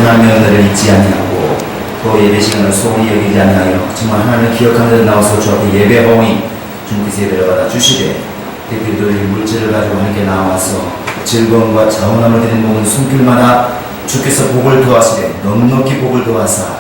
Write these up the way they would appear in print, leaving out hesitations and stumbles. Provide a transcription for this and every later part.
하나님의 은혜를 잊지 아니하고 또 예배 시간을 소홀히 여기지 아니하여 정말 하나님을 기억하는 데 나와서 주 앞에 예배하오니 주님께서 예배를 받아 주시되 그들이 물질을 가지고 함께 나와서 즐거움과 자원함을 드린 모든 손길마다 주께서 복을 더하시되 넉넉히 복을 더하사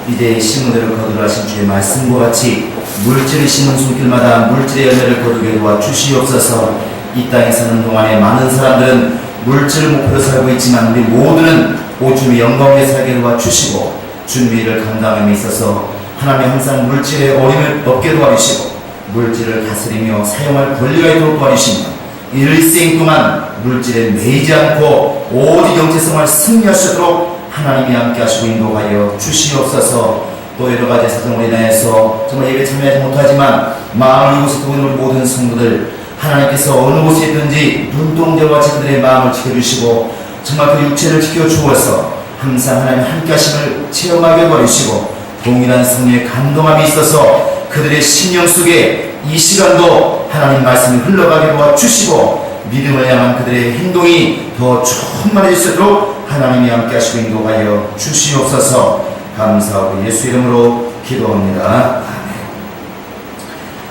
이제 심은대로 거두라 하신 주의 말씀과 같이 물질을 심은 손길마다 물질의 열매를 거두게 도와 주시옵소서. 이 땅에 사는 동안에 많은 사람들은 물질을 목표로 살고 있지만 우리 모두는 오 주님의 영광에 살게 도와 주시고 주님의 일을 감당함에 있어서 하나님 항상 물질의 어림을 없게 도와주시고 물질을 다스리며 사용할 권리가 있도록 도와주시며 일생 동안 물질에 매이지 않고 오직 영체성을 승리할 수 있도록 하나님이 함께 하시고 인도하여 주시옵소서. 또 여러가지 사정으로 인하여서 정말 예배 참여하지 못하지만 마음을 이곳에 두고 있는 모든 성도들 하나님께서 어느 곳에 있든지 눈동자와 그들의 마음을 지켜주시고 정말 그 육체를 지켜주어서 항상 하나님 함께 하심을 체험하게 도와주시고 동일한 성령의 감동함이 있어서 그들의 심령 속에 이 시간도 하나님 말씀이 흘러가게 도와주시고 믿음을 향한 그들의 행동이 더 충만해질 수 있도록 하나님이 함께 하시고 인도하여 주시옵소서. 감사하고 예수 이름으로 기도합니다. 아멘.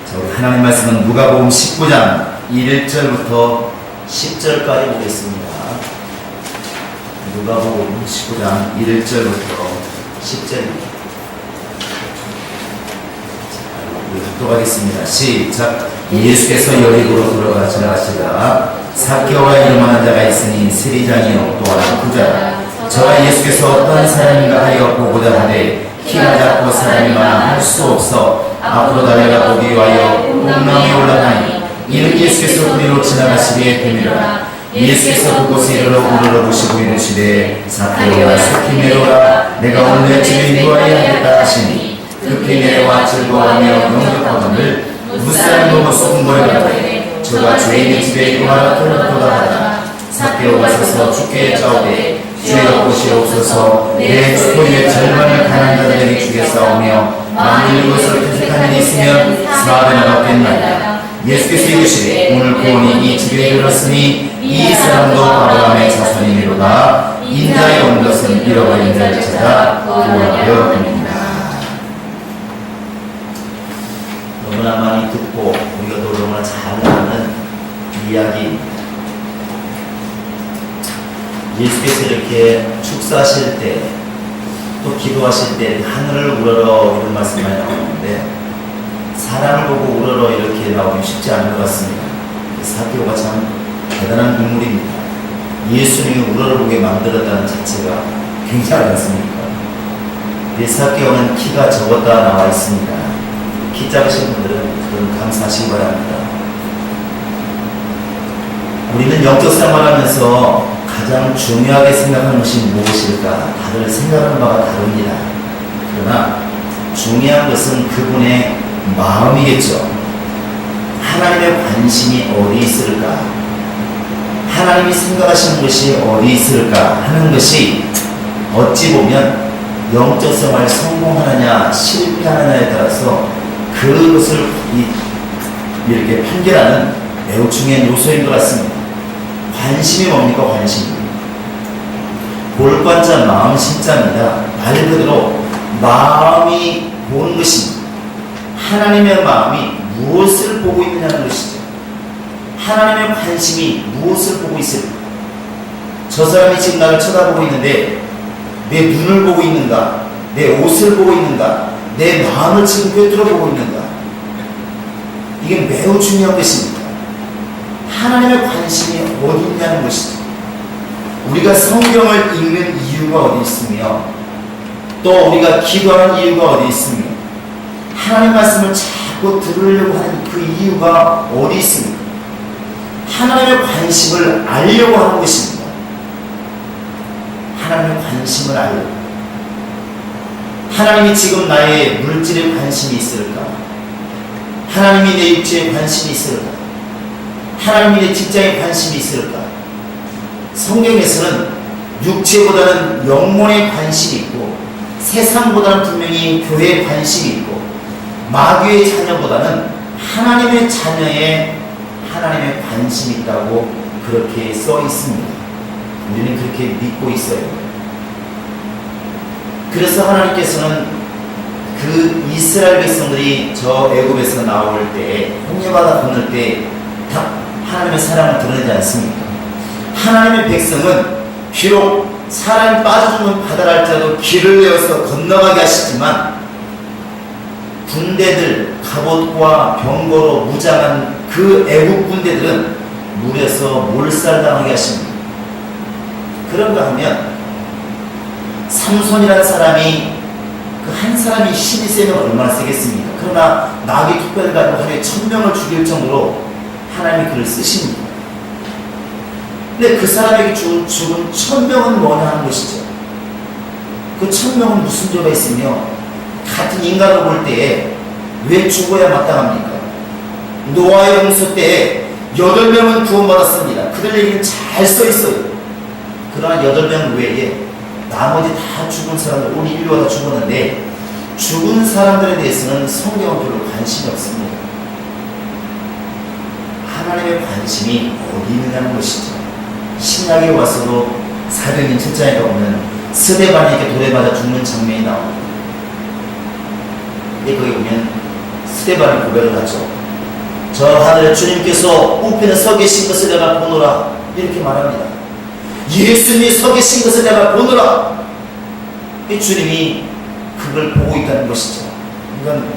자, 우리 하나님 말씀은 누가복음 19장 1절부터 10절까지 보겠습니다. 누가복음 19장 1절부터 10절입니다. 독독하겠습니다. 시작. 예수께서 여리고로 들어가 지나가시다가 삭개오라 이름하는 자가 있으니 세리장이요 또 하나 부자라. 저와 예수께서 어떤 사람인가 하여 보고자 하되 키가 작고 사람이 많아 할 수 없어 앞으로 달려가 보기 위하여 옥랑에 올라가니 이는 예수께서 그리로 지나가시기에 됨이라. 예수께서 그곳에 이르러 우러러 보시고 이르시되 삭개오라 속히 내려오라 내가 오늘 내 집에 인도하여 하겠다 하시니 급히 내려와 즐거워하며 영접하거늘 무사람 보고 소금 거려가되 저가 주인의 집에 이루하라 도다하다. 삭개오가 서서 주께 짜오되 주여 보시옵소서. 내 축복의 절반을 가난한 자들에게 주겠사오며 만일 이것을 택한 일이 있으면 4배나 받겠나이다. 예수께서 이르시되 오늘 구원이 이 집에 이르렀으니 이 사람도 아브라함의 자손이니로다. 인자에 온 것은 잃어버린 자를 찾아 구원하려 합니다. 너무나 많이 듣고 우리가 또 너무나 잘 아는 이야기입니다. 예수께서 이렇게 축사하실 때 또 기도하실 때 하늘을 우러러 이런 말씀이 나오는데 사람을 보고 우러러 이렇게 나오기 쉽지 않은 것 같습니다. 삭개오가 참 대단한 인물입니다. 예수님이 우러러 보게 만들었다는 자체가 굉장하지 않습니까? 삭개오는 키가 적었다 나와 있습니다. 키 작으신 분들은 그런 감사하시기 바랍니다. 우리는 영적 생활하면서 가장 중요하게 생각하는 것이 무엇일까? 다들 생각하는 바가 다릅니다. 그러나 중요한 것은 그분의 마음이겠죠. 하나님의 관심이 어디 있을까? 하나님이 생각하시는 것이 어디 있을까? 하는 것이 어찌 보면 영적 생활 성공하느냐 실패하느냐에 따라서 그것을 이렇게 판결하는 매우 중요한 요소인 것 같습니다. 관심이 뭡니까? 관심이 볼관자 마음 신자입니다. 말 그대로 마음이 보는 것입니다. 하나님의 마음이 무엇을 보고 있느냐는 것이죠. 하나님의 관심이 무엇을 보고 있을까? 저 사람이 지금 나를 쳐다보고 있는데 내 눈을 보고 있는가? 내 옷을 보고 있는가? 내 마음을 지금 꿰뚫어 보고 있는가? 이게 매우 중요한 것입니다. 하나님의 관심이 어디 있냐는 것이죠. 우리가 성경을 읽는 이유가 어디 있으며 또 우리가 기도하는 이유가 어디 있으며 하나님 말씀을 자꾸 들으려고 하는 그 이유가 어디 있습니까? 하나님의 관심을 알려고 하는 것입니다. 하나님의 관심을 알려고. 하나님이 지금 나의 물질에 관심이 있을까? 하나님이 내 육체에 관심이 있을까? 하나님이 내 직장에 관심이 있을까? 성경에서는 육체보다는 영혼에 관심이 있고 세상보다는 분명히 교회에 관심이 있고 마귀의 자녀보다는 하나님의 자녀에 하나님의 관심이 있다고 그렇게 써 있습니다. 우리는 그렇게 믿고 있어요. 그래서 하나님께서는 그 이스라엘 백성들이 저 애굽에서 나올 때, 홍해바다 건널 때 다 하나님의 사랑을 드러내지 않습니까? 하나님의 백성은 비록 사람이 빠져 죽는 바다를 할지라도 길을 내어서 건너가게 하시지만 군대들, 갑옷과 병거로 무장한 그 애국 군대들은 물에서 몰살당하게 하십니다. 그런가 하면 삼손이라는 사람이 그 한 사람이 힘이 세면 얼마나 세겠습니까? 그러나 나귀 톱뼈를 가지고 하루에 1000명을 죽일 정도로 하나님이 그를 쓰십니다. 근데 그 사람에게 죽은 1000명은 뭐냐 하는 것이죠. 그 1000명은 무슨 죄가 있으며 같은 인간으로 볼 때에 왜 죽어야 마땅합니까? 노아의 홍수 때에 8명은 구원받았습니다. 그들 얘기는 잘 써있어요. 그러나 8명 외에 나머지 다 죽은 사람들, 우리 인류가 다 죽었는데 죽은 사람들에 대해서는 성경은 별로 관심이 없습니다. 하나님의 관심이 어디 있느냐는 것이죠. 신약에 와서도 사도행전 7장에 가보면 스데반에게 돌에 맞아 죽는 장면이 나옵니다. 근데 거기 보면 스데반이 고백을 하죠. 저 하늘에 주님께서 우편에 서 계신 것을 내가 보노라, 이렇게 말합니다. 예수님이 서 계신 것을 내가 보노라. 이 주님이 그걸 보고 있다는 것이죠. 그러니까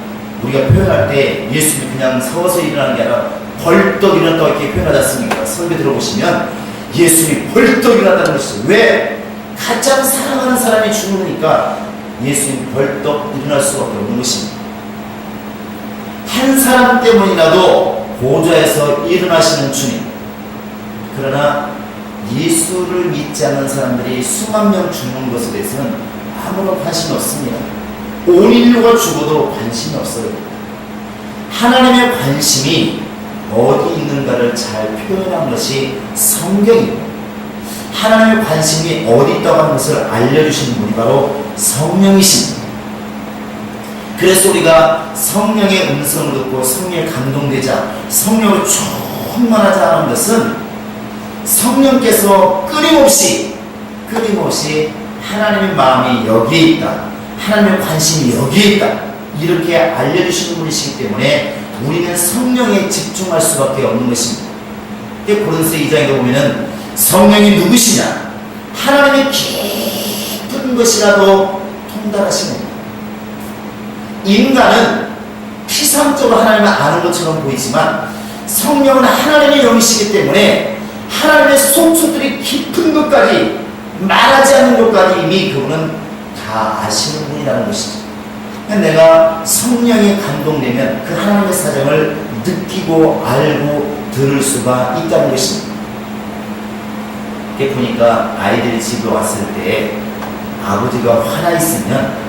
우리가 표현할 때 예수님이 그냥 서서 일어나는 게 아니라 벌떡 일어났다고 이렇게 표현하지 않습니까? 설교 들어보시면 예수님이 벌떡 일어났다는 것이죠. 왜? 가장 사랑하는 사람이 죽으니까 예수님이 벌떡 일어날 수밖에 없는 것입니다. 한 사람 때문이라도 보좌에서 일어나시는 주님. 그러나 예수를 믿지 않는 사람들이 수만 명 죽는 것에 대해서는 아무런 관심이 없습니다. 온 인류가 죽어도 관심이 없어요. 하나님의 관심이 어디 있는가를 잘 표현한 것이 성경이고, 하나님의 관심이 어디 있다고 하는 것을 알려주시는 분이 바로 성령이십니다. 그래서 우리가 성령의 음성을 듣고 성령에 감동되자, 성령으로 충만하자 하는 것은 성령께서 끊임없이 하나님의 마음이 여기에 있다, 하나님의 관심이 여기에 있다, 이렇게 알려주시는 분이시기 때문에 우리는 성령에 집중할 수밖에 없는 것입니다. 고린도서 2장에 보면은 성령이 누구시냐? 하나님의 깊은 것이라도 통달하시는 분. 인간은 피상적으로 하나님을 아는 것처럼 보이지만 성령은 하나님의 영이시기 때문에 하나님의 속속들이 깊은 것까지, 말하지 않는 것까지 이미 그분은 다 아시는 분이라는 것이죠. 내가 성령에 감동되면 그 하나님의 사정을 느끼고 알고 들을 수가 있다는 것입니다. 이렇게 보니까 아이들이 집에 왔을 때 아버지가 화나 있으면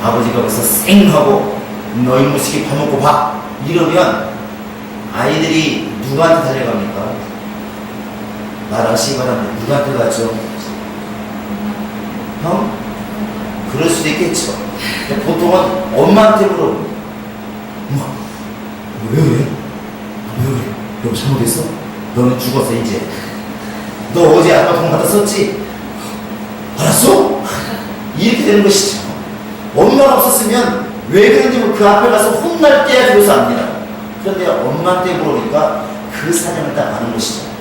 아버지가 벌써 쌩하고 너희 무식이 밥 먹고 봐, 이러면 아이들이 누구한테 달려갑니까? 말하시기 바랍니다. 누구한테 가죠? 형? 그럴 수도 있겠죠. 보통은 엄마한테 물어봅니다. 엄마, 왜 그래? 여보 잘못했어? 너는 죽었어 이제. 너 어제 아빠 돈 갖다 썼지? 알았어? 이렇게 되는 것이죠. 엄마가 없었으면 왜 그런지 그 앞에 가서 혼날 때야 비로소 압니다. 그런데 엄마한테 물어보니까 그 사정을 딱 아는 것이죠.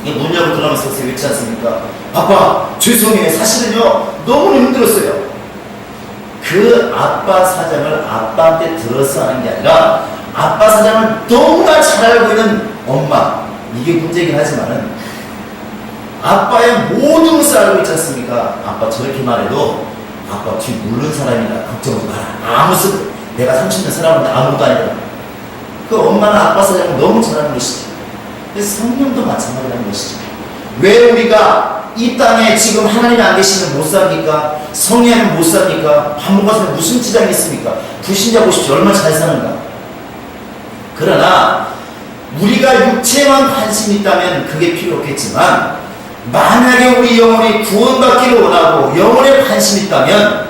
문 열고 들어가면서 외치 않습니까? 아빠 죄송해요, 사실은요 너무 힘들었어요. 그 아빠 사정을 아빠한테 들어서 하는 게 아니라 아빠 사정을 너무나 잘 알고 있는 엄마, 이게 문제긴 하지만은 아빠의 모든 것을 알고 있지 않습니까? 아빠 저렇게 말해도 아빠 뒤 모르는 사람이다, 걱정하지 마라, 아무 쓰 내가 30년 살아봤는데 아무것도 아니다. 그 엄마는 아빠 사정을 너무 잘 아는 것이죠. 성령도 마찬가지라는 것이죠. 왜 우리가 이 땅에 지금 하나님이 안 계시면 못 삽니까? 성령이면 못 삽니까? 밥 먹고 사면 무슨 지장이 있습니까? 불신자 보십시오, 얼마나 잘 사는가. 그러나 우리가 육체만 관심이 있다면 그게 필요 없겠지만, 만약에 우리 영혼이 구원받기를 원하고 영혼에 관심이 있다면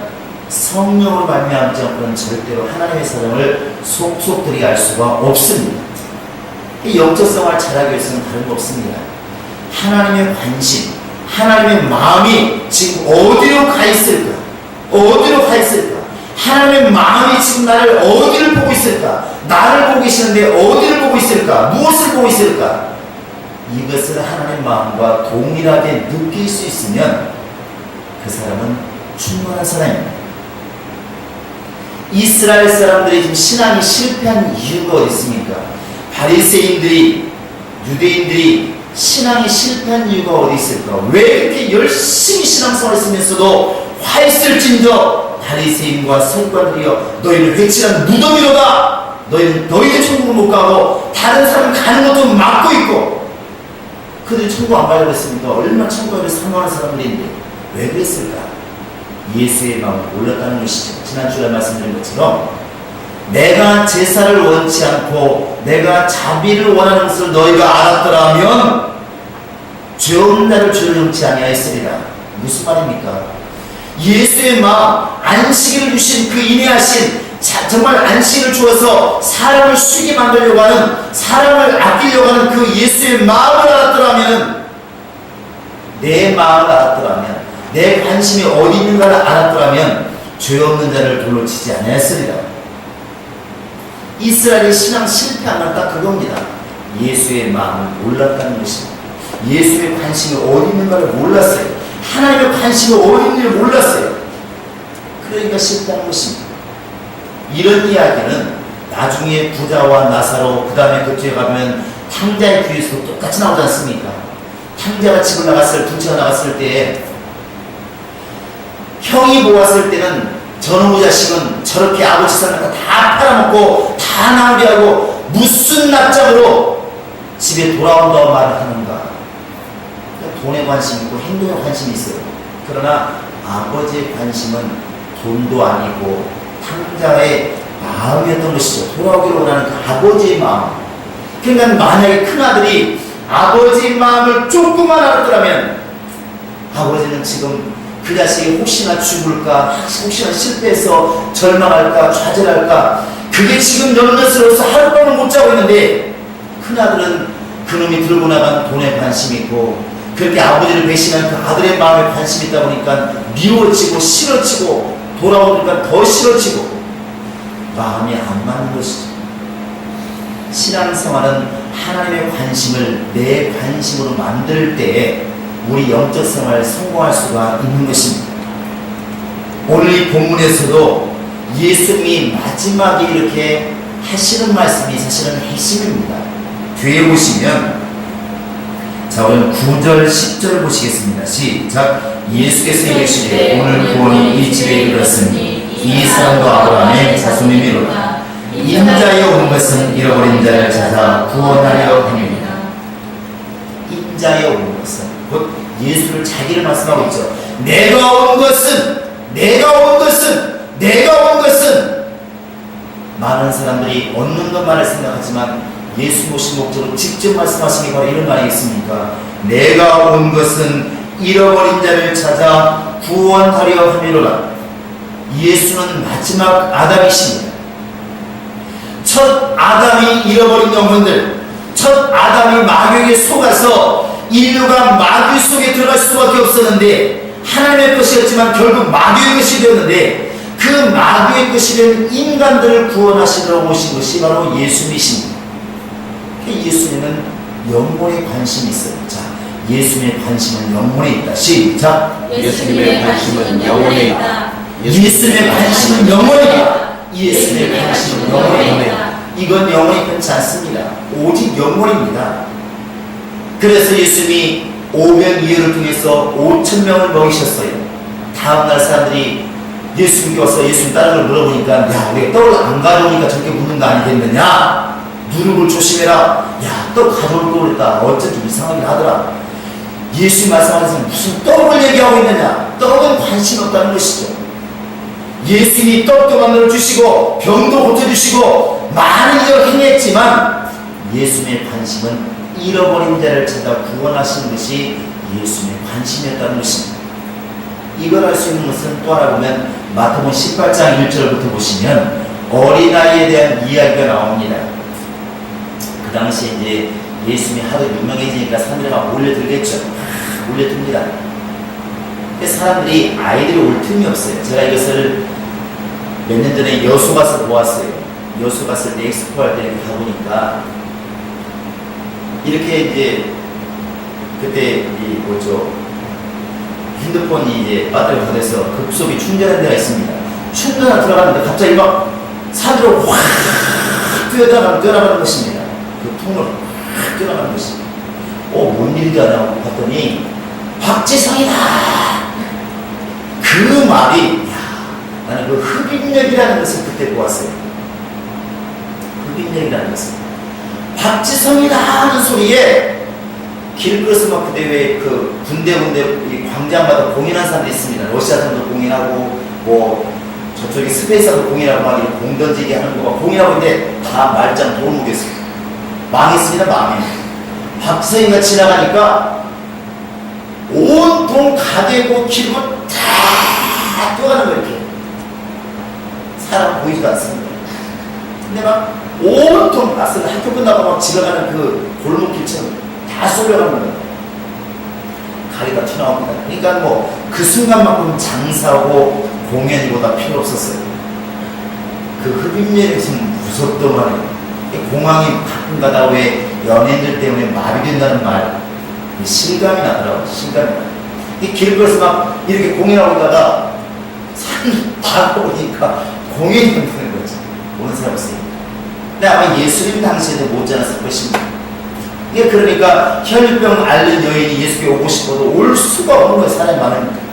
성령으로 말미암지 않고는 절대로 하나님의 사정을 속속들이 알 수가 없습니다. 이 영적 생활을 잘하기 위해서는 다른 거 없습니다. 하나님의 관심, 하나님의 마음이 지금 어디로 가 있을까? 어디로 가 있을까? 하나님의 마음이 지금 나를 어디를 보고 있을까? 나를 보고 계시는데 어디를 보고 있을까? 무엇을 보고 있을까? 이것을 하나님의 마음과 동일하게 느낄 수 있으면 그 사람은 충분한 사람입니다. 이스라엘 사람들이 지금 신앙이 실패한 이유가 어디 있습니까? 바리새인들이, 유대인들이 신앙이 실패한 이유가 어디 있을까? 왜 이렇게 열심히 신앙생활을 했으면서도 화 있을진저 바리새인과 서기관들이여 너희는 회칠한 무덤이로다. 너희는 천국을 못 가고 다른 사람 가는 것도 막고 있고, 그들이 천국 안 가려고 했으니까 얼마나 천국을 사모하는 사람들인데 왜 그랬을까? 예수의 마음을 몰랐다는 것이죠. 지난주에 말씀드린 것처럼 내가 제사를 원치 않고 내가 자비를 원하는 것을 너희가 알았더라면 죄 없는 자를 죄를 용치 아니하였으리라. 무슨 말입니까? 예수의 마음, 안식일을 주신 그 인내하신, 정말 안식일을 주어서 사람을 쉬게 만들려고 하는, 사람을 아끼려고 하는 그 예수의 마음을 알았더라면, 내 마음을 알았더라면, 내 관심이 어디 있는가를 알았더라면 죄 없는 자를 돌로 치지 아니하였으리라. 이스라엘의 신앙 실패한 건 딱 그겁니다. 예수의 마음을 몰랐다는 것입니다. 예수의 관심이 어디 있는가를 몰랐어요. 하나님의 관심이 어디 있는지를 몰랐어요. 그러니까 실패한 것입니다. 이런 이야기는 나중에 부자와 나사로, 그 다음에 그 뒤에 가면 탕자의 귀에서도 똑같이 나오지 않습니까? 탕자가 집을 나갔을, 부처가 나갔을 때 형이 보았을 때는 저놈의 자식은 저렇게 아버지 사람한테 다 팔아먹고 다 낭비하고 무슨 납작으로 집에 돌아온다고 말을 하는가. 돈에 관심이 있고 행동에 관심이 있어요. 그러나 아버지의 관심은 돈도 아니고 탕자의 마음이었던 것이죠. 돌아오기를 원하는 그 아버지의 마음. 그러니까 만약에 큰아들이 아버지의 마음을 조금만 알았더라면 아버지는 지금 그 자식이 혹시나 죽을까, 혹시나 실패해서 절망할까, 좌절할까, 그게 지금 연못으로서 하룻밤을 못 자고 있는데, 큰아들은 그놈이 들고 나간 돈에 관심이 있고 그렇게 아버지를 배신한 그 아들의 마음에 관심이 있다 보니까 미워지고 싫어지고 돌아오니까 더 싫어지고 마음이 안 맞는 것이죠. 신앙생활은 하나님의 관심을 내 관심으로 만들 때에 우리 영적 생활에 성공할 수가 있는 것입니다. 오늘 이 본문에서도 예수님이 마지막에 이렇게 하시는 말씀이 사실은 핵심입니다. 뒤에 보시면, 자, 오늘 9절 10절을 보시겠습니다. 시작. 예수께서 이르시되 오늘 구원이 이 집에 이르렀으니 이 사람도 아브라함의 자손이미로다. 인자에 온 것은 잃어버린 자를 찾아 구원하려 함이니라. 인자에 온 것은, 곧 예수를 자기를 말씀하고 있죠. 내가 온 것은 많은 사람들이 얻는 것만을 생각하지만 예수 모신 목적으로 직접 말씀하신 게 바로 이런 말이 있습니까? 내가 온 것은 잃어버린 자를 찾아 구원하려 함이로라. 예수는 마지막 아담이십니다. 첫 아담이 잃어버린 영혼들, 첫 아담이 마귀에게 속아서 인류가 마귀 속에 들어갈 수밖에 없었는데, 하나님의 것이었지만 결국 마귀의 것이 되었는데, 그 마귀의 것이 된 인간들을 구원하시러 오신 것이 바로 예수님이십니다. 예수님은 영혼에 관심이 있어요. 자, 예수님의 관심은 영혼에 있다. 시작. 예수님의 관심은 영혼에 있다. 예수님의 관심은 영혼에 있다. 예수님의 관심은 영혼에 있다. 이건 영혼이 끊지 않습니다. 오직 영혼입니다. 그래서 예수님이 오병이어를 통해서 5,000명을 먹이셨어요. 다음날 사람들이 예수님께 와서 예수님 다른 걸 물어보니까, 야, 우리가 떡을 안 가져오니까 저렇게 묻는 거 아니겠느냐? 누룩을 조심해라. 야, 떡 가져올 걸 그랬다. 어째 좀 이상하긴 하더라. 예수님 말씀하셔서 무슨 떡을 얘기하고 있느냐? 떡은 관심이 없다는 것이죠. 예수님이 떡도 만들어 주시고 병도 고쳐주시고 많은 일을 행했지만 예수님의 관심은 잃어버린 자를 찾아 구원하시는 것이 예수님의 관심이었다는 것입니다. 이걸 알 수 있는 것은 또 하나 보면 마태복음 18장 1절부터 보시면 어린아이에 대한 이야기가 나옵니다. 그 당시에 이제 예수님이 하도 유명해지니까 사람들이 막 몰려들겠죠. 몰려듭니다. 근데 사람들이 아이들이 올 틈이 없어요. 제가 이것을 몇 년 전에 여수 가서 보았어요. 여수 갔을 때 엑스포 할 때 가보니까 이렇게 이제 그때 이 뭐죠, 핸드폰이 이제 배터리가 다 돼서 급속히 충전하는 데가 있습니다. 충전을 들어가는데 갑자기 막 사람들이 확 뛰어나가는 것입니다. 그 통을 확 뛰어나가는 것입니다. 뭔 일인지 아냐고 봤더니 박지성이다. 그 말이, 나는 그 흡입력이라는 것을 그때 보았어요. 흡입력이라는 것을. 박지성이다 하는 소리에 길거리에서 막 그때 왜 그 군데 이 광장마다 공연한 사람도 있습니다. 러시아산도 공연하고 뭐 저쪽에 스페이스도 공연하고 막 이런 공 던지기 하는 거 막 공연하고 있는데 다 말짱 돌무겠어요. 망했습니다. 망해. 박지성이가 지나가니까 온통 가대고 길고 다 뛰어가는 거 이렇게. 사람 보이지도 않습니다. 근데 막 온통 가서 학교 끝나고 막 집에 가는 그 골목길처럼 다 쏠려가는 거예요. 가리가 튀어나옵니다. 그러니까 뭐 그 순간만큼 장사하고 공연이보다 필요 없었어요. 그 흡입력이 좀 무섭더만요. 공항이 가끔 가다 왜 연예인들 때문에 마비된다는 말, 실감이 나더라고요. 실감이 나요. 이 길거리에서 막 이렇게 공연하고 있다가 산을 다 보니까 공연이 되는 거죠. 오는 사람이 있어요. 근데 아마 예수님 당시에도 못지않았을 것입니다. 이게 그러니까 혈병 앓는 여인이 예수께 오고 싶어도 올 수가 없는 거예요. 사람이 많으니까.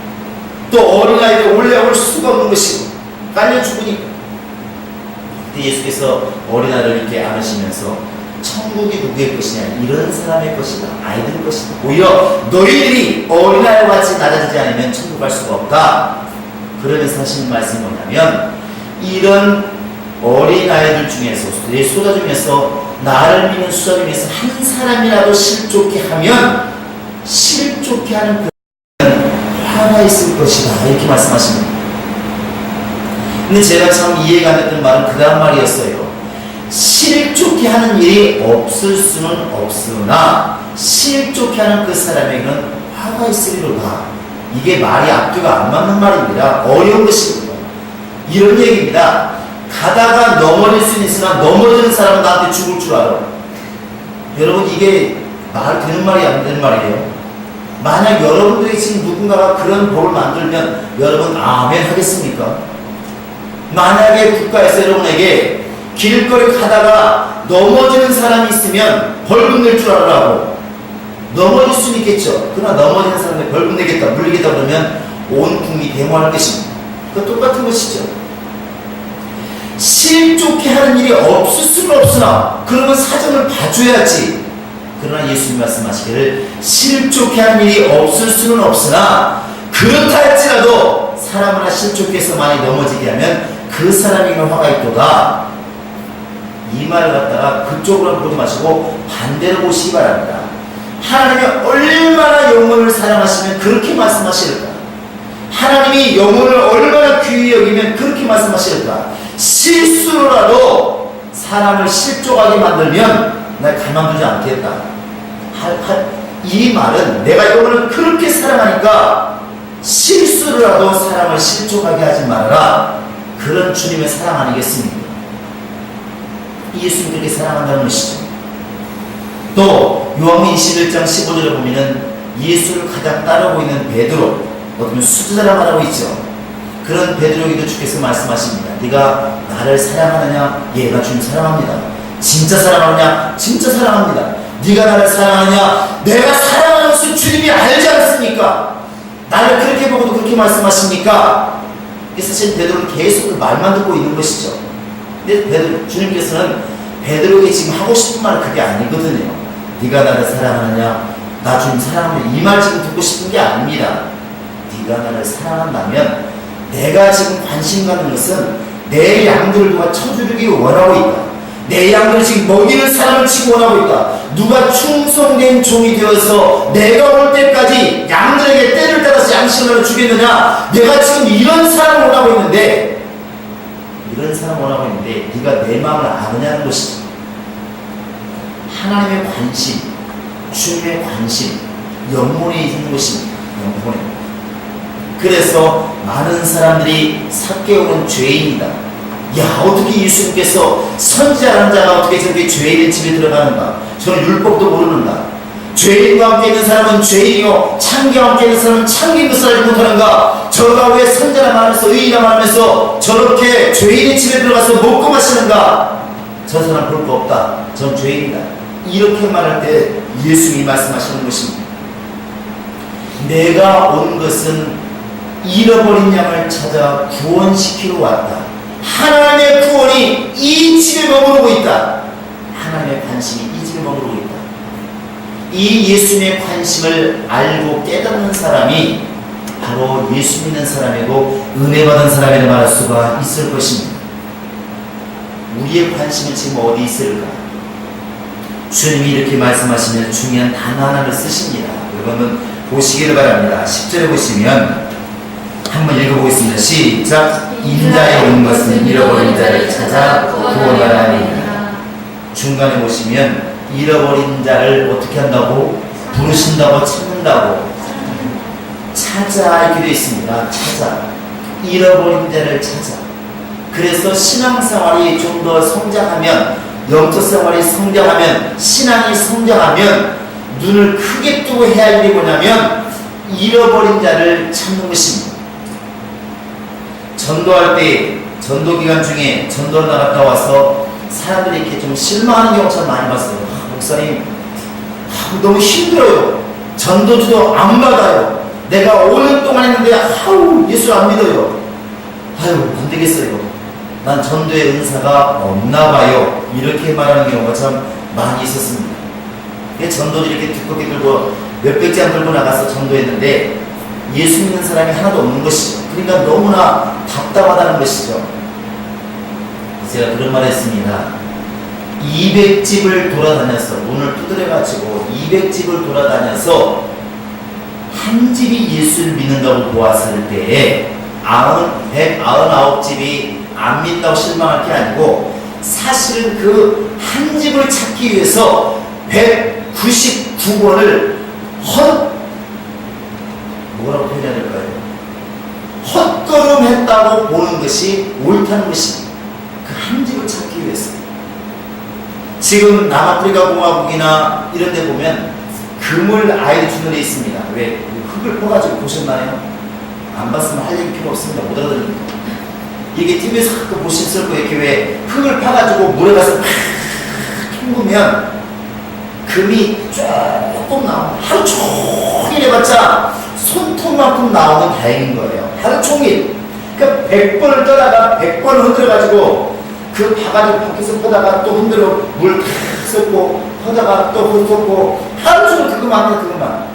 또 어린아이들 올려올 수가 없는 것이고 깔려 죽으니까. 근데 예수께서 어린아이를 이렇게 안으시면서 천국이 누구의 것이냐, 이런 사람의 것이다, 아이들 것이다. 오히려 너희들이 어린아이와 같이 낮아지지 않으면 천국 갈 수가 없다. 그러면서 하시는 말씀이 뭐냐면, 이런 어린아이들 중에서, 내 소자 중에서 나를 믿는 수자 중에서 한 사람이라도 실족해 하면, 실족해 하는 그는 화가 있을 것이다, 이렇게 말씀하십니다. 근데 제가 참 이해가 안 됐던 말은 그 다음 말이었어요. 실족해 하는 일이 없을 수는 없으나 실족해 하는 그 사람에게는 화가 있으리로다. 이게 말이 앞뒤가 안 맞는 말입니다. 어려운 것입니다. 이런 얘기입니다. 가다가 넘어질 수는 있으나 넘어지는 사람은 나한테 죽을 줄 알아. 여러분, 이게 말 되는 말이 안 되는 말이에요. 만약 여러분들이 지금 누군가가 그런 법을 만들면 여러분 아멘 하겠습니까? 만약에 국가에서 여러분에게 길거리 가다가 넘어지는 사람이 있으면 벌금 낼 줄 알으라고. 넘어질 수는 있겠죠. 그러나 넘어지는 사람에 벌금 내겠다, 물리겠다 그러면 온 국민이 데모할 것입니다. 그 똑같은 것이죠. 실족해 하는 일이 없을 수는 없으나 그러면 사정을 봐줘야지. 그러나 예수님 말씀하시기를 실족해 하는 일이 없을 수는 없으나 그렇다 할지라도 사람 하나 실족해서 많이 넘어지게 하면 그 사람에게 화가 있도다. 이 말을 갖다가 그쪽으로 보지 마시고 반대로 보시기 바랍니다. 하나님이 얼마나 영혼을 사랑하시면 그렇게 말씀하실까? 하나님이 영혼을 얼마나 귀히 여기면 그렇게 말씀하실까? 실수로라도 사람을 실족하게 만들면 날 가만두지 않겠다. 이 말은 내가 영혼을 그렇게 사랑하니까 실수로라도 사람을 실족하게 하지 말아라. 그런 주님의 사랑 아니겠습니까? 예수님 그렇게 사랑한다는 것이죠. 또 요한복음 21장 15절에 보면은 예수를 가장 따르고 있는 베드로, 어떻게 수제자라 말하고 있죠. 그런 베드로에게도 주께서 말씀하십니다. 네가 나를 사랑하느냐? 얘가 주님 사랑합니다. 진짜 사랑하느냐? 진짜 사랑합니다. 네가 나를 사랑하느냐? 내가 사랑하는 것을 주님이 알지 않습니까? 나를 그렇게 보고도 그렇게 말씀하십니까? 사실 베드로는 계속 그 말만 듣고 있는 것이죠. 근데 주님께서는 베드로에게 지금 하고 싶은 말은 그게 아니거든요. 네가 나를 사랑하느냐? 나 주님 사랑하느냐? 이 말 지금 듣고 싶은 게 아닙니다. 네가 나를 사랑한다면 내가 지금 관심 갖는 것은 내 양들을 누가 쳐주기 원하고 있다. 내 양들을 지금 먹이는 사람을 지금 원하고 있다. 누가 충성된 종이 되어서 내가 올 때까지 양들에게 때를 따라서 양식을 주겠느냐? 내가 지금 이런 사람을 원하고 있는데, 네가 내 마음을 아느냐는 것이죠. 하나님의 관심, 주님의 관심, 영혼에 있는 것입니다. 영혼에. 그래서 많은 사람들이 삭개오는 죄인이다. 야, 어떻게 예수님께서 선지자라는 자가 어떻게 저렇게 죄인의 집에 들어가는가? 저는 율법도 모르는가? 죄인과 함께 있는 사람은 죄인이요 창기와 함께 있는 사람은 창기인 것을 알지 못하는가? 저가 왜 선지자라 말하면서 의인이라 말하면서 저렇게 죄인의 집에 들어가서 먹고 마시는가? 저 사람 볼 거 없다. 전 죄인이다. 이렇게 말할 때 예수님이 말씀하시는 것입니다. 내가 온 것은 잃어버린 양을 찾아 구원시키러 왔다. 하나님의 구원이 이 집에 머무르고 있다. 하나님의 관심이 이 집에 머무르고 있다. 이 예수님의 관심을 알고 깨닫는 사람이 바로 예수 믿는 사람이고 은혜 받은 사람이라 말할 수가 있을 것입니다. 우리의 관심은 지금 어디 있을까? 주님이 이렇게 말씀하시면 중요한 단어 하나를 쓰십니다. 여러분은 보시기를 바랍니다. 10절에 보시면 한번 읽어보겠습니다. 시작. 인자에 온 것은 잃어버린 자를 찾아 구원하라 하니라. 중간에 보시면 잃어버린 자를 어떻게 한다고? 부르신다고, 찾는다고. 찾아 이렇게 되어 있습니다. 찾아. 잃어버린 자를 찾아. 그래서 신앙생활이 좀 더 성장하면, 영적생활이 성장하면, 신앙이 성장하면 눈을 크게 뜨고 해야 할 일이 뭐냐면 잃어버린 자를 찾는 것입니다. 전도할 때, 전도기간 중에 전도를 나갔다 와서 사람들이 이렇게 좀 실망하는 경우 참 많이 봤어요. 목사님, 너무 힘들어요. 전도지도 안 받아요. 내가 5년 동안 했는데 예수 안 믿어요. 안 되겠어요. 난 전도의 은사가 없나 봐요. 이렇게 말하는 경우가 참 많이 있었습니다. 전도를 이렇게 두껍게 들고 몇백 장 들고 나가서 전도했는데 예수 믿는 사람이 하나도 없는 것이죠. 그러니까 너무나 답답하다는 것이죠. 제가 그런 말 했습니다. 200집을 돌아다녀서, 문을 두드려가지고 200집을 돌아다녀서 한 집이 예수를 믿는다고 보았을 때에 199집이 안 믿다고 실망할 게 아니고 사실은 그 한 집을 찾기 위해서 199번을 뭐라고 표현해야 될까요? 헛걸음했다고 보는 것이 옳다는 것입니다. 그 한 집을 찾기 위해서. 지금 남아프리카 공화국이나 이런 데 보면 금을 아이들 주는 데 있습니다. 왜? 흙을 퍼가지고 보셨나요? 안 봤으면 할 얘기 필요 없습니다. 못 알아들으니까. 이게 TV에서 가끔 보실 거예요. 이렇게 왜 흙을 파가지고 물에 가서 팍 헹구면 금이 조금 나옵니다. 하루 종일 해봤자 손톱만큼 나오면 다행인 거예요. 하루 종일. 그러니까 100번을 떠다가 100번을 흔들어가지고 그 바가지 밖에서 퍼다가 또 흔들어 물 탁 쏟고 퍼다가 또 쏟고 하루 종일 그것만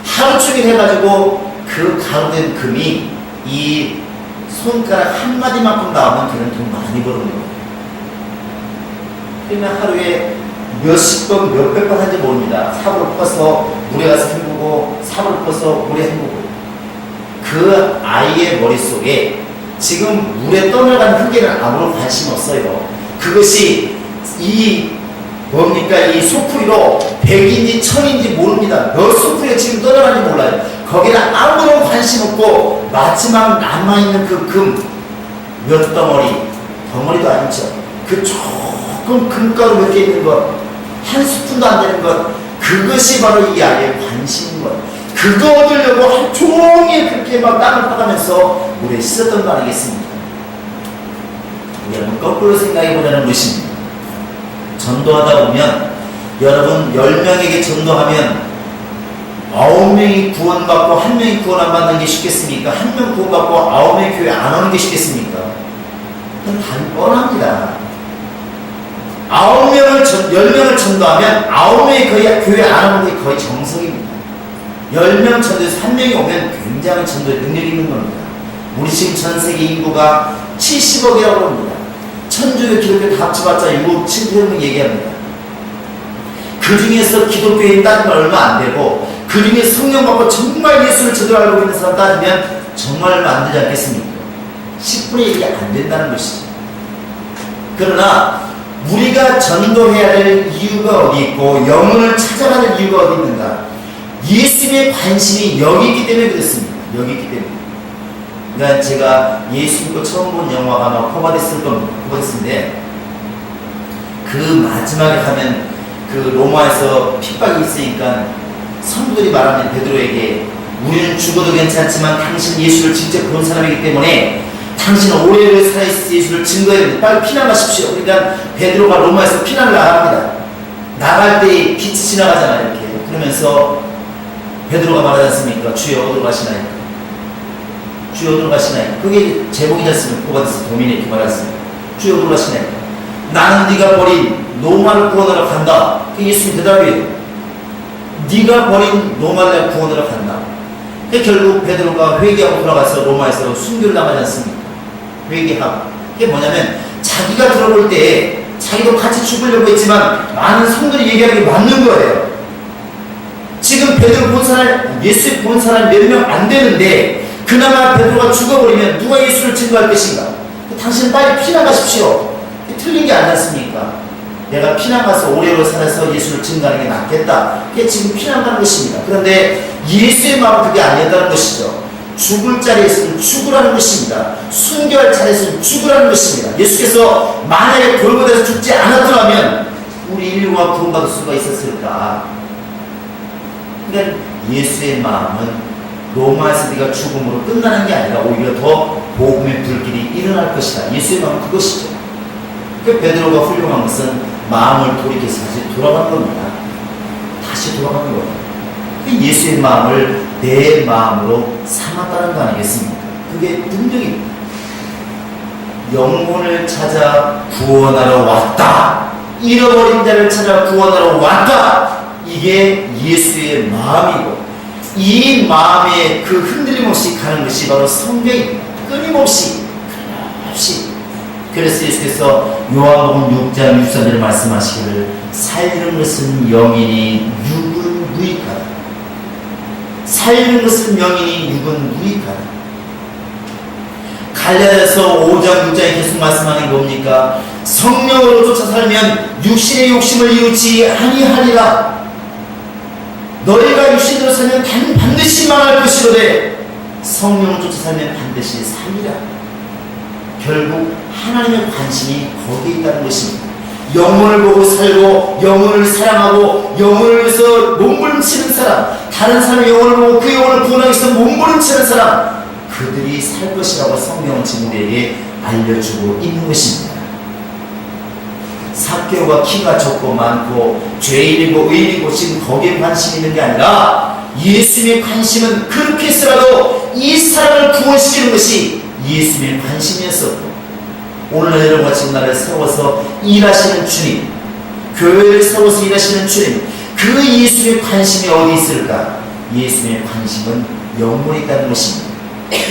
하루 종일 해가지고 그 가루된 금이 이 손가락 한마디만큼 나오면 걔는 돈 많이 버는 거예요. 그러면 하루에 몇십 번, 몇백 번 하는지 모릅니다. 삽으로 퍼서 물에 가서 헹구고 삽으로 퍼서 물에 헹구고. 그 아이의 머릿속에 지금 물에 떠내려가는 흙에는 아무런 관심 없어요. 그것이 이 소풀이로 100인지 1000인지 모릅니다. 몇 소풀이가 지금 떠나가는지 몰라요. 거기는 아무런 관심 없고 마지막 남아있는 그 금 몇 덩어리도 아니죠. 그 조금 금가루 몇 개 있는 것, 한 스푼도 안 되는 것, 그것이 바로 이 아이의 관심인 것. 그거 얻으려고 하루 종일 그렇게 막 땀을 퍼가면서 물에 씻었던 거 아니겠습니까? 여러분 거꾸로 생각해보자는 것입니다. 전도하다 보면 여러분 10명에게 전도하면 9명이 구원받고 1명이 구원 안 받는 게 쉽겠습니까? 1명 구원받고 9명이 교회 안 오는 게 쉽겠습니까? 그건 뻔합니다. 10명을 전도하면 9명이 거의 교회 안 오는 게 거의 정석입니다. 10명 전도에서 1명이 오면 굉장히 전도의 능력이 있는 겁니다. 우리 지금 전 세계 인구가 70억이라고 합니다. 천주교 기독교 다 합쳐봤자 6억 7천명 얘기합니다. 그 중에서 기독교인 따지면 얼마 안 되고 그 중에 성령 받고 정말 예수를 제대로 알고 있는 사람 따지면 정말 얼마 안 되지 않겠습니까? 10분의 1이 안 된다는 것이죠. 그러나 우리가 전도해야 될 이유가 어디 있고 영혼을 찾아가는 이유가 어디 있는가? 예수님의 관심이 여기 있기 때문에 그렇습니다. 여기 있기 때문에. 그러니까 제가 예수 믿고 처음 본 영화가 아마 포바디스인데 그 마지막에 가면 그 로마에서 핍박이 있으니까 성도들이 말하는 베드로에게 우리는 죽어도 괜찮지만 당신 예수를 직접 본 사람이기 때문에 당신은 오래오래 살아있을 예수를 증거해야 됩니다. 빨리 피난하십시오. 그러니까 베드로가 로마에서 피난을 나갑니다. 나갈 때 빛이 지나가잖아요. 이렇게. 그러면서 베드로가 말하지 않습니까? 주여 어디로 가시나이까? 주여 어디로 가시나이까? 그게 제목이지 않습니까? 포바디스 도민이 이렇게 말했습니다. 주여 어디로 가시나이까? 나는 네가 버린 로마를 구원하러 간다. 그게 예수님 대답이에요. 네가 버린 로마를 구원하러 간다. 결국 베드로가 회개하고 돌아가서 로마에서 순교를 당하지 않습니까? 회개하고. 그게 뭐냐면 자기가 들어볼 때 자기도 같이 죽으려고 했지만 많은 성도들이 얘기하는 게 맞는 거예요. 지금 베드로 본 사람, 예수 본 사람 몇 명 안 되는데 그나마 베드로가 죽어버리면 누가 예수를 증거할 것인가? 당신은 빨리 피난 가십시오. 틀린 게 아니지 않습니까? 내가 피난 가서 오래오래 살아서 예수를 증거하는 게 낫겠다. 그게 지금 피난 가는 것입니다. 그런데 예수의 마음은 그게 아니었다는 것이죠. 죽을 자리에서는 죽으라는 것입니다. 순교할 자리에서는 죽으라는 것입니다. 예수께서 만약에 골고다에서 죽지 않았더라면 우리 인류가 구원받을 수가 있었을까? 그러니까 예수의 마음은 로마에서 네가 죽음으로 끝나는 게 아니라 오히려 더 복음의 불길이 일어날 것이다. 예수의 마음은 그것이죠. 그 베드로가 훌륭한 것은 마음을 돌이켜서 다시 돌아가는 겁니다. 다시 돌아가는 거예요. 예수의 마음을 내 마음으로 삼았다는 거 아니겠습니까? 그게 능력입니다. 영혼을 찾아 구원하러 왔다. 잃어버린 자를 찾아 구원하러 왔다. 이게 예수의 마음이고 이 마음에 그 흔들림 없이 가는 것이 바로 성경입니다. 끊임없이. 그래서 예수께서 요한복음 6장 63절에 말씀하시기를 살리는 것은 영이니 육은 무익하다. 살리는 것은 영이니 육은 무익하다. 갈라디아서 5장 6장에 계속 말씀하는 게 뭡니까? 성령으로 쫓아 살면 육신의 욕심을 이루지 아니하리라. 너희가 육신으로 살면 반드시 망할 것이로되 성령을 쫓아 살면 반드시 살리라. 결국 하나님의 관심이 거기에 있다는 것입니다. 영혼을 보고 살고 영혼을 사랑하고 영혼을 위해서 몸부림치는 사람, 다른 사람의 영혼을 보고 그 영혼을 구원하기 위해서 몸부림치는 사람, 그들이 살 것이라고 성경은 지금 우리에게 알려주고 있는 것입니다. 삭개오가 키가 적고 많고 죄인이고 의인이고 지금 거기에 관심이 있는 게 아니라 예수님의 관심은 그렇게 해서라도 이 사람을 구원시키는 것이 예수님의 관심이었었고, 오늘 여러분과 지금 나를 세워서 일하시는 주님, 교회를 세워서 일하시는 주님, 그 예수님의 관심이 어디 있을까? 예수님의 관심은 영혼에 있다는 것입니다.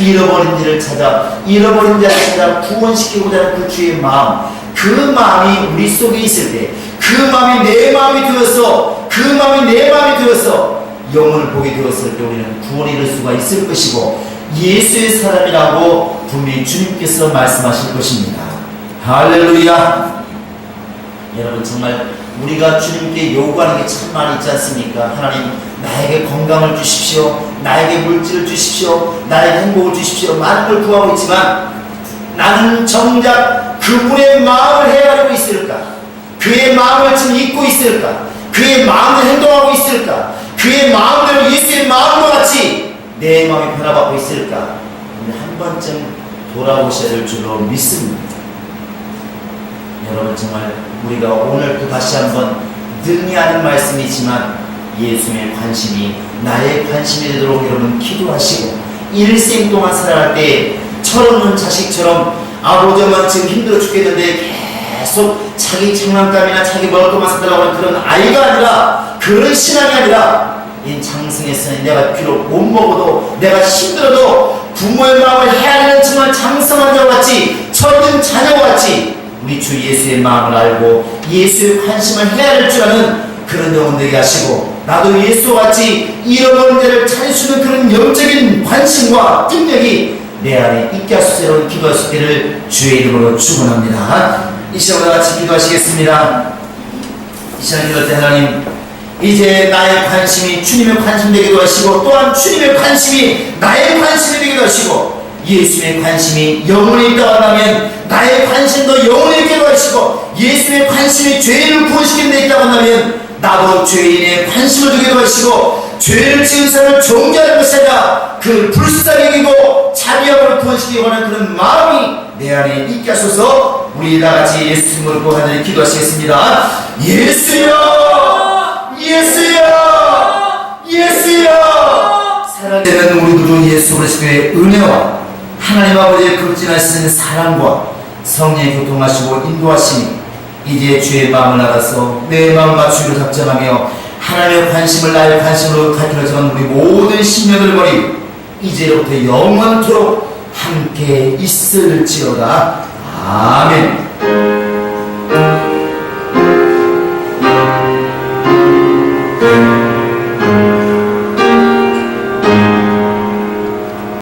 잃어버린 자를 찾아 구원시키고자 하는 그 주의 마음, 그 마음이 우리 속에 있을 때, 그 마음이 내 마음이 되어서, 그 마음이 내 마음이 되어서 영혼을 보게 되었을 때 우리는 구원을 이룰 수가 있을 것이고 예수의 사람이라고 분명히 주님께서 말씀하실 것입니다. 할렐루야. 여러분, 정말 우리가 주님께 요구하는 게 참 많이 있지 않습니까? 하나님, 나에게 건강을 주십시오. 나에게 물질을 주십시오. 나에게 행복을 주십시오. 많은 걸 구하고 있지만 나는 정작 그분의 마음을 헤아리고 있을까? 그의 마음을 지금 잊고 있을까? 그의 마음을 행동하고 있을까? 그의 마음대로 예수의 마음과 같이 내 마음이 변화받고 있을까? 한 번쯤 돌아오셔야 될 줄로 믿습니다. 여러분, 정말 우리가 오늘 또 다시 한번 능히 하는 말씀이지만 예수의 관심이 나의 관심이 되도록 여러분 기도하시고, 일생 동안 살아갈 때 철없는 자식처럼 아버지만 지금 힘들어 죽겠는데 계속 자기 장난감이나 자기 먹을 것만 사달라고 하는 그런 아이가 아니라, 그런 신앙이 아니라, 이 장성에서는 내가 비록 못 먹어도 내가 힘들어도 부모의 마음을 헤아리는 정말 장성한 자와 같이, 철든 자녀와 같이 우리 주 예수의 마음을 알고 예수의 관심을 헤아릴 줄 아는 그런 영혼들이 하시고, 나도 예수와 같이 잃어버린 자를 찾을 수 있는 그런 영적인 관심과 능력이 내 안에 있게 하소서. 기도할 수 있기를 주의 이름으로 축원합니다. 이 시간 같이 기도하시겠습니다. 이 시간 기도할 때 하나님, 이제 나의 관심이 주님의 관심 되기도 하시고 또한 주님의 관심이 나의 관심이 되기도 하시고 예수님의 관심이 영혼에 있다고 한다면 나의 관심도 영혼에 있기도 하시고 예수님의 관심이 죄인을 구원시키는 데 있다고 한다면 나도 죄인의 관심을 두기도 하시고 죄를 지은 사람을 정죄하는 것이 아니라 그를 불쌍히 여기고 자비함으로 구원시키기 원하는 그런 마음이 내 안에 있게 하소서. 우리 다같이 예수님을 구하는 기도하시겠습니다. 예수여 예수여 예수여. 사랑되는 우리 구주 예수 그리스도의 은혜와 하나님 아버지의 극진하신 사랑과 성령의 교통하시고 인도하심이 이제 주의 마음을 알아서 내 마음과 주를 작정하며 하나님의 관심을 나의 관심으로 가르쳐주는 우리 모든 심령을 버리고 이제로부터 영원토록 함께 있을지어다. 아멘.